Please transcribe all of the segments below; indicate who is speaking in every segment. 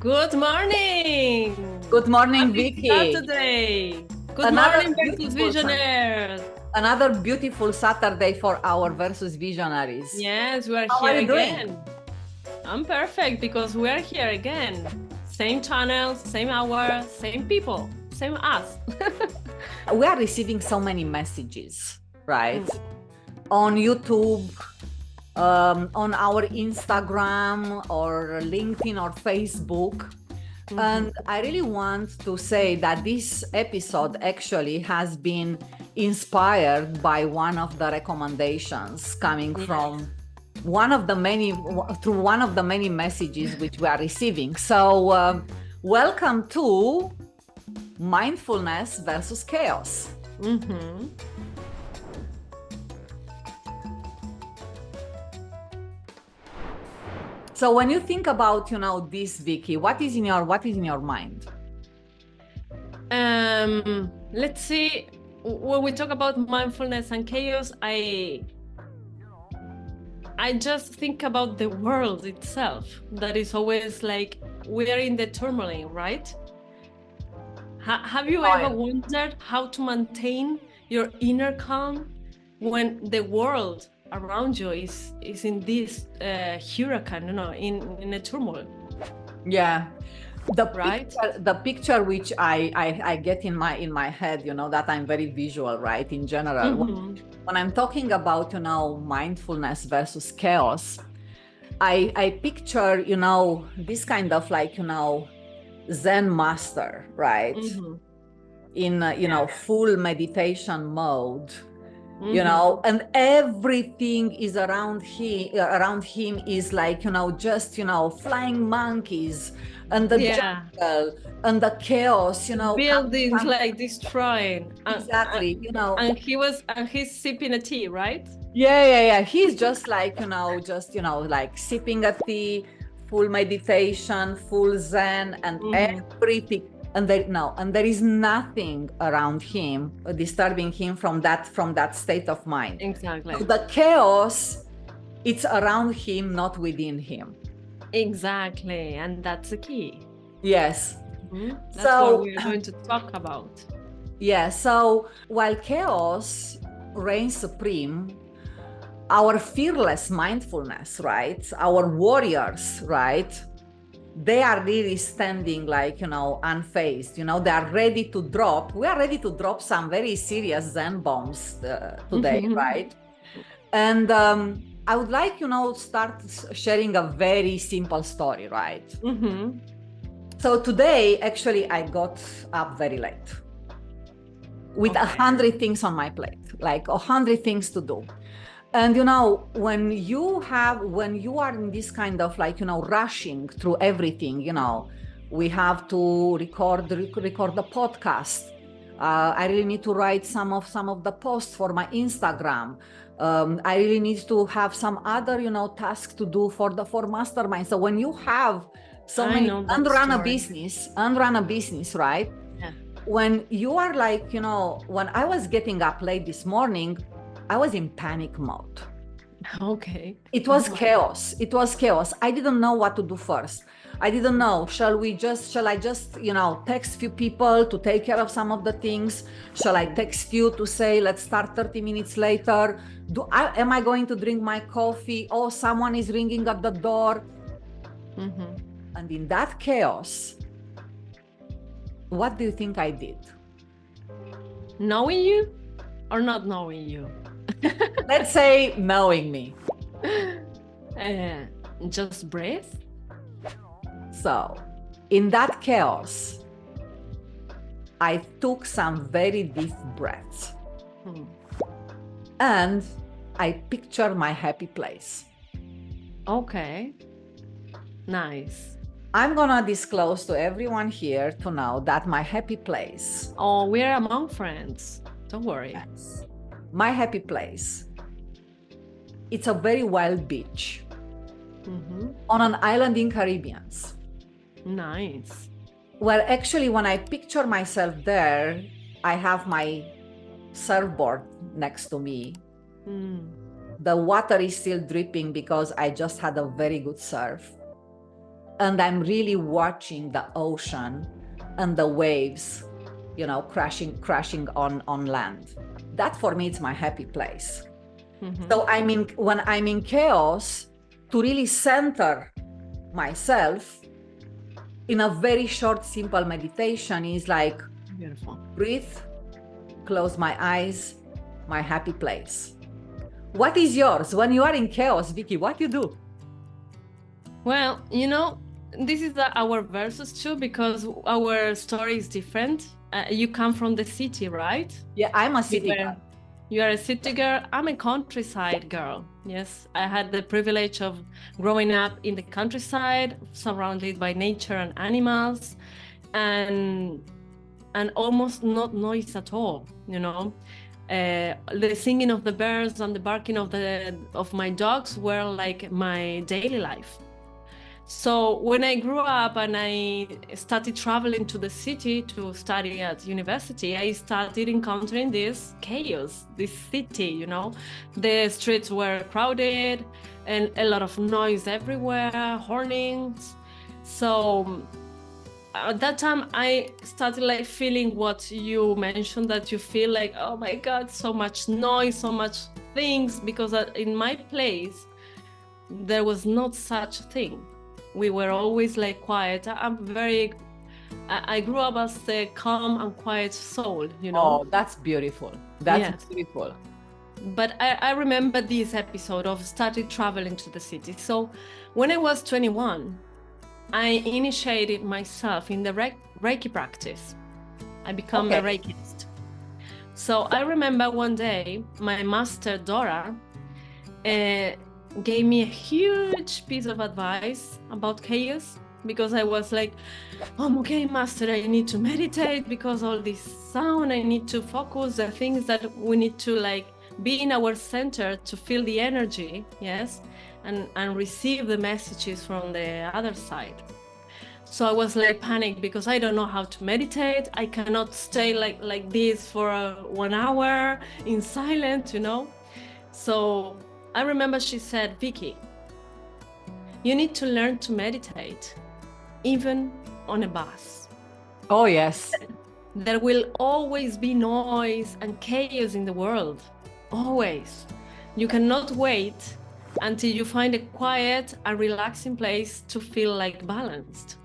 Speaker 1: Good morning.
Speaker 2: Good morning,
Speaker 1: Happy
Speaker 2: Vicky.
Speaker 1: Saturday. Good morning, Versus Visionaries.
Speaker 2: Another beautiful Saturday for our Versus Visionaries.
Speaker 1: Yes, we are
Speaker 2: How
Speaker 1: here
Speaker 2: are you
Speaker 1: again.
Speaker 2: doing?
Speaker 1: I'm perfect because we are here again. Same channel, same hour, same people, same us.
Speaker 2: We are receiving so many messages, right? On YouTube, on our Instagram or LinkedIn or Facebook. And I really want to say that this episode actually has been inspired by one of the recommendations coming from one of the many messages which we are receiving. So welcome to Mindfulness versus Chaos. So when you think about, this, Vicky, what is in your mind?
Speaker 1: Let's see. When we talk about mindfulness and chaos, I just think about the world itself. That is always like we are in the turmoil, right? Have you ever wondered how to maintain your inner calm when the world around you is in this hurricane, in a turmoil?
Speaker 2: Yeah. The picture which I get in my head, that I'm very visual, right? In general, when I'm talking about, mindfulness versus chaos, I picture, this kind of like, Zen master, right? In, full meditation mode, and everything is around him is like, just, flying monkeys and the jungle and the chaos,
Speaker 1: buildings like destroying.
Speaker 2: Exactly,
Speaker 1: And he's sipping a tea, right?
Speaker 2: Yeah. He's just like, like sipping a tea, full meditation, full Zen, and everything. And there is nothing around him disturbing him from that state of mind.
Speaker 1: Exactly.
Speaker 2: So the chaos, it's around him, not within him.
Speaker 1: Exactly, and that's the key.
Speaker 2: Yes.
Speaker 1: That's what we're going to talk about.
Speaker 2: Yeah. So while chaos reigns supreme, our fearless mindfulness, right? Our warriors, right? They are really standing like, unfazed, they are ready to drop. We are ready to drop some very serious Zen bombs today, right? And I would like, start sharing a very simple story, right? So today, actually, I got up very late with 100 things on my plate, like 100 things to do. And, when you are in this kind of like, rushing through everything, we have to record the podcast. I really need to write some of the posts for my Instagram. I really need to have some other, tasks to do for Mastermind. So when you have so many run a business, right?
Speaker 1: Yeah.
Speaker 2: When you are like, when I was getting up late this morning, I was in panic mode.
Speaker 1: Okay.
Speaker 2: It was chaos. I didn't know what to do first. I didn't know, shall I just, text few people to take care of some of the things? Shall I text you to say, let's start 30 minutes later? Am I going to drink my coffee? Oh, someone is ringing at the door. And in that chaos, what do you think I did?
Speaker 1: Knowing you or not knowing you?
Speaker 2: Let's say knowing me.
Speaker 1: Just breathe.
Speaker 2: So in that chaos, I took some very deep breaths and I pictured my happy place.
Speaker 1: Okay. Nice.
Speaker 2: I'm gonna disclose to everyone here to know that my happy place.
Speaker 1: Oh, we're among friends. Don't worry.
Speaker 2: Yes. My happy place. It's a very wild beach on an island in Caribbean.
Speaker 1: Nice.
Speaker 2: Well, actually, when I picture myself there, I have my surfboard next to me. The water is still dripping because I just had a very good surf. and I'm really watching the ocean and the waves, you know, crashing on land. That for me, it's my happy place. So when I'm in chaos, to really center myself in a very short, simple meditation is like,
Speaker 1: Beautiful.
Speaker 2: Breathe, close my eyes, my happy place. What is yours when you are in chaos, Vicky? What you do?
Speaker 1: Well, you know, this is our versus too, because our story is different. You come from the city, right?
Speaker 2: Yeah, I'm a city girl.
Speaker 1: You are a city girl. I'm a countryside girl. Yes, I had the privilege of growing up in the countryside, surrounded by nature and animals, and almost not noise at all. You know, the singing of the birds and the barking of my dogs were like my daily life. So when I grew up and I started traveling to the city to study at university, I started encountering this chaos, this city, you know. The streets were crowded and a lot of noise everywhere, hornings. So at that time, I started like feeling what you mentioned, that you feel like, oh my God, so much noise, so much things, because in my place, there was not such a thing. We were always like quiet. I grew up as a calm and quiet soul, you know.
Speaker 2: Oh, that's beautiful. That's beautiful.
Speaker 1: But I remember this episode of started traveling to the city. So when I was 21, I initiated myself in the Reiki practice. I became a Reikist. So I remember one day, my master, Dora, gave me a huge piece of advice about chaos, because I was like, oh, okay, master, I need to meditate because all this sound, I need to focus the things that we need to like be in our center to feel the energy, yes, and receive the messages from the other side. So I was like panicked because I don't know how to meditate. I cannot stay like this for 1 hour in silence, you know. So I remember she said, Vicky, you need to learn to meditate, even on a bus.
Speaker 2: Oh, yes.
Speaker 1: There will always be noise and chaos in the world. Always. You cannot wait until you find a quiet and relaxing place to feel like balanced,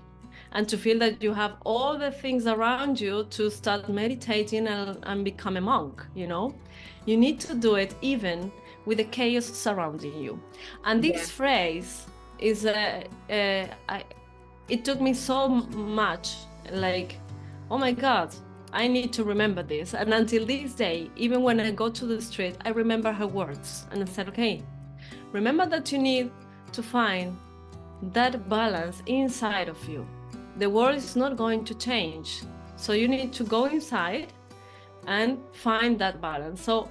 Speaker 1: and to feel that you have all the things around you to start meditating and become a monk, you know. You need to do it even with the chaos surrounding you. And this phrase is, it took me so much, like, oh my God, I need to remember this. And until this day, even when I go to the street, I remember her words. And I said, okay, remember that you need to find that balance inside of you. The world is not going to change. So you need to go inside and find that balance. So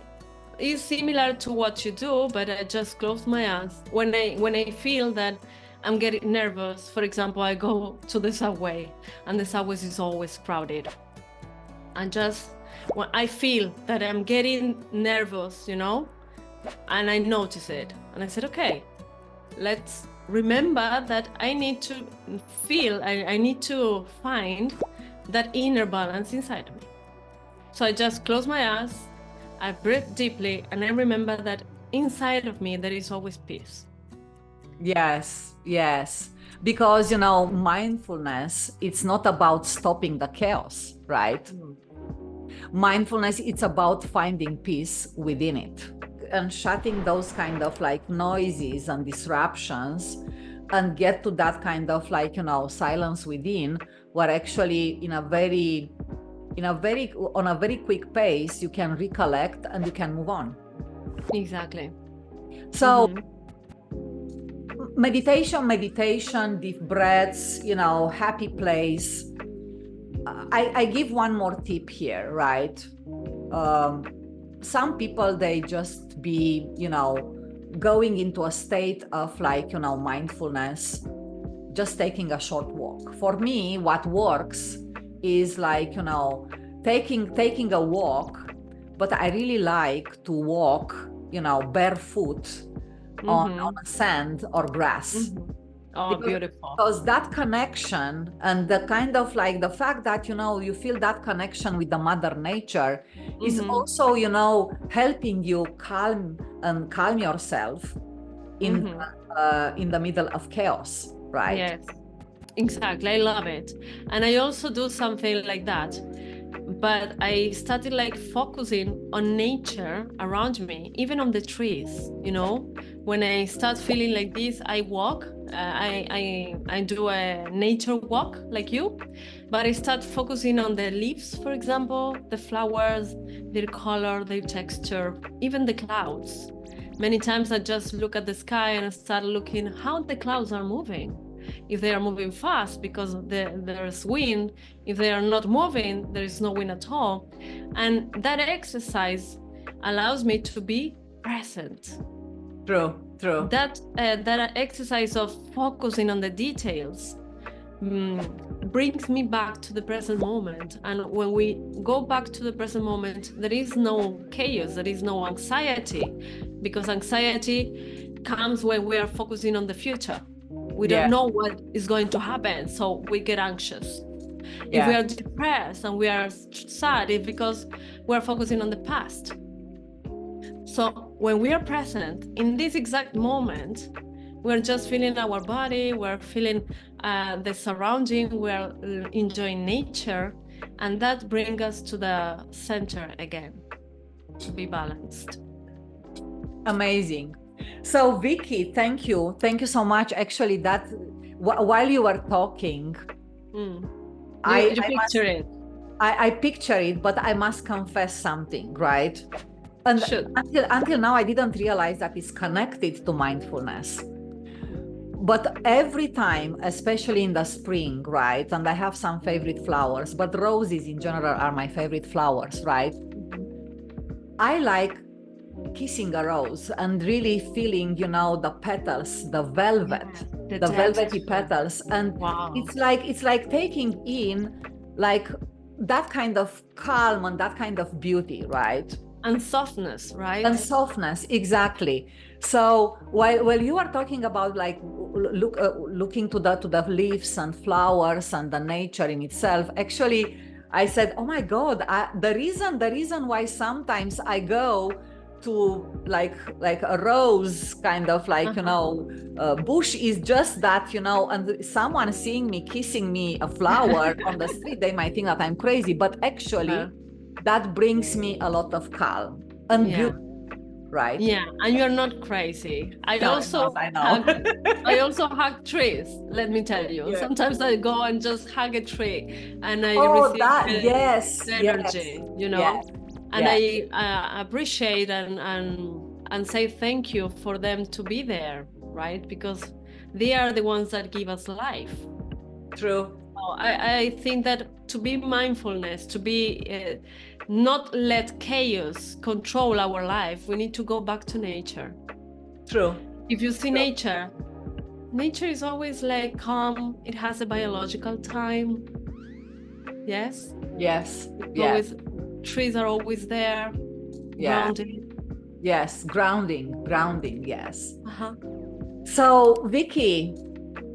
Speaker 1: it's similar to what you do, but I just close my eyes. When I feel that I'm getting nervous, for example, I go to the subway, and the subway is always crowded. And just when I feel that I'm getting nervous, you know, and I notice it, and I said, okay, let's remember that I need to feel, I need to find that inner balance inside of me. So I just close my eyes, I breathe deeply, and I remember that inside of me, there is always peace.
Speaker 2: Yes, yes. Because, you know, mindfulness, it's not about stopping the chaos, right? Mindfulness, it's about finding peace within it and shutting those kind of like noises and disruptions, and get to that kind of like, you know, silence within, where actually on a very quick pace, you can recollect and you can move on.
Speaker 1: Exactly.
Speaker 2: So meditation, deep breaths, you know, happy place. I give one more tip here, right? Some people, they just be, you know, going into a state of like, you know, mindfulness, just taking a short walk. For me, what works is like, you know, taking a walk, but I really like to walk, you know, barefoot on sand or grass.
Speaker 1: Oh, beautiful.
Speaker 2: Because that connection and the kind of like the fact that, you feel that connection with the mother nature is also, helping you calm yourself in the middle of chaos, right?
Speaker 1: Yes, exactly. I love it. And I also do something like that. But I started like focusing on nature around me, even on the trees, When I start feeling like this, I walk. I do a nature walk like you, but I start focusing on the leaves, for example, the flowers, their color, their texture, even the clouds. Many times I just look at the sky and I start looking how the clouds are moving. If they are moving fast because there's wind, if they are not moving, there is no wind at all. And that exercise allows me to be present.
Speaker 2: True.
Speaker 1: That exercise of focusing on the details brings me back to the present moment. And when we go back to the present moment, there is no chaos, there is no anxiety, because anxiety comes when we are focusing on the future. We don't know what is going to happen, so we get anxious. If we are depressed and we are sad, it's because we're focusing on the past. So when we are present in this exact moment, we're just feeling our body, we're feeling the surrounding, we're enjoying nature, and that brings us to the center again, to be balanced.
Speaker 2: Amazing. So Vicky, thank you so much. Actually, that while you were talking,
Speaker 1: I picture it.
Speaker 2: I picture it, but I must confess something, right? And until now, I didn't realize that it's connected to mindfulness. But every time, especially in the spring, right? And I have some favorite flowers, but roses in general are my favorite flowers, right? I like kissing a rose and really feeling, the petals, the velvet, the velvety petals. And it's like taking in like that kind of calm and that kind of beauty, right?
Speaker 1: And softness, right?
Speaker 2: And softness, exactly. So while you are talking about like looking to the leaves and flowers and the nature in itself, actually, I said, oh my God, the reason why sometimes I go to like a rose kind of like bush is just that, and someone seeing me kissing me a flower on the street, they might think that I'm crazy, but actually that brings me a lot of calm and beauty, right?
Speaker 1: Yeah, and you're not crazy. I also hug trees, let me tell you. Sometimes I go and just hug a tree and I receive the energy, and I appreciate and say thank you for them to be there, right? Because they are the ones that give us life.
Speaker 2: True.
Speaker 1: So I think that to be mindfulness, to be not let chaos control our life, we need to go back to nature.
Speaker 2: True.
Speaker 1: If you see nature is always like calm. It has a biological time. Yes.
Speaker 2: Always,
Speaker 1: trees are always there. Grounding.
Speaker 2: Yes, grounding. Yes. So Vicky,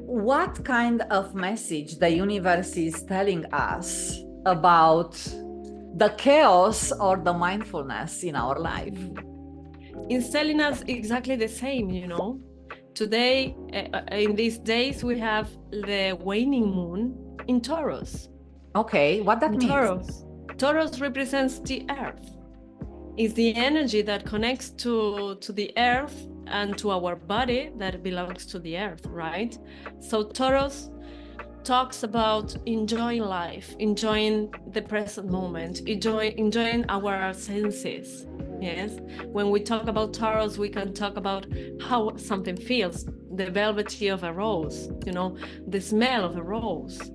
Speaker 2: what kind of message the universe is telling us about the chaos or the mindfulness in our life?
Speaker 1: It's telling us exactly the same, Today, in these days, we have the waning moon in Taurus.
Speaker 2: Okay, what that means?
Speaker 1: Taurus represents the earth. It's the energy that connects to the earth and to our body that belongs to the earth, right? So Taurus talks about enjoying life, enjoying the present moment, enjoying our senses. Yes, when we talk about Taurus, we can talk about how something feels, the velvety of a rose, the smell of a rose.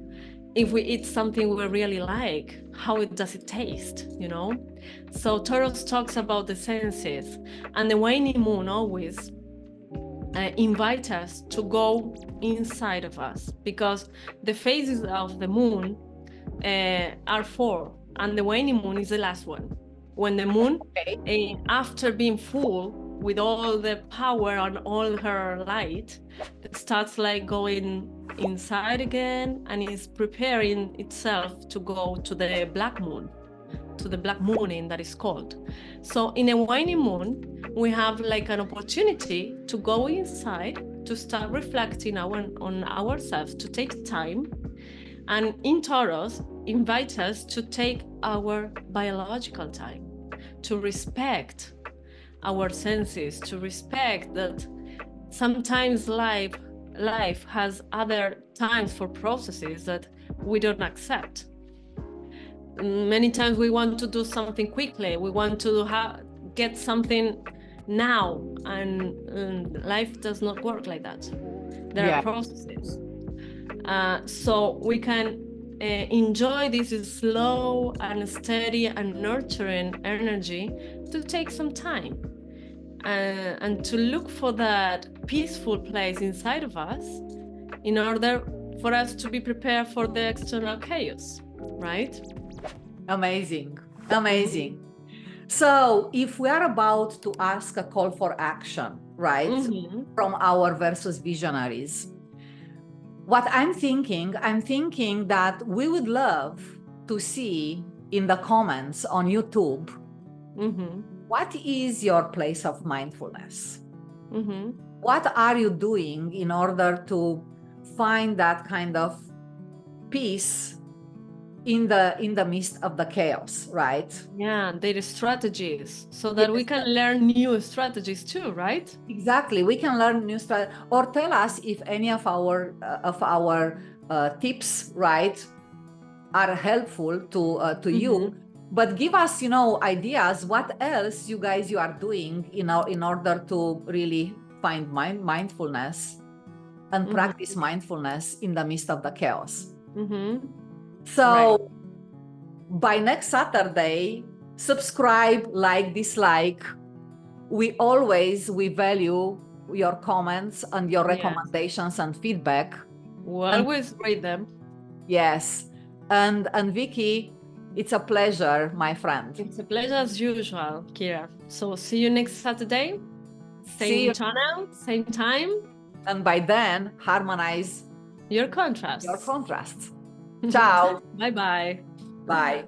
Speaker 1: If we eat something we really like, how does it taste, So Taurus talks about the senses, and the waning moon always invite us to go inside of us, because the phases of the moon are 4, and the waning moon is the last one. When the moon, after being full, with all the power and all her light, starts like going inside again and is preparing itself to go to the black moon, to the black mooning that is called. So in a waning moon, we have like an opportunity to go inside, to start reflecting on ourselves, to take time. And in Taurus, invite us to take our biological time, to respect our senses, to respect that sometimes life has other times for processes that we don't accept. Many times we want to do something quickly, we want to get something now, and life does not work like that. There are processes. So we can enjoy this slow and steady and nurturing energy to take some time and to look for that peaceful place inside of us in order for us to be prepared for the external chaos, right?
Speaker 2: Amazing, amazing. So if we are about to ask a call for action, right, from our Versus Visionaries, what I'm thinking that we would love to see in the comments on YouTube, what is your place of mindfulness? What are you doing in order to find that kind of peace in the midst of the chaos, right?
Speaker 1: Yeah, their strategies, so that we can learn new strategies too, right?
Speaker 2: Exactly, we can learn new strategies. Or tell us if any of our tips, right, are helpful to you. But give us, ideas. What else you are doing in order to really find mindfulness and practice mindfulness in the midst of the chaos. So by next Saturday, subscribe, like, dislike. We value your comments and your recommendations and feedback.
Speaker 1: We always read them.
Speaker 2: Yes. And Vicky, it's a pleasure, my friend.
Speaker 1: It's a pleasure as usual, Kira. So see you next Saturday. Same channel, same time.
Speaker 2: And by then, harmonize
Speaker 1: your contrasts.
Speaker 2: Ciao.
Speaker 1: Bye-bye.
Speaker 2: Bye.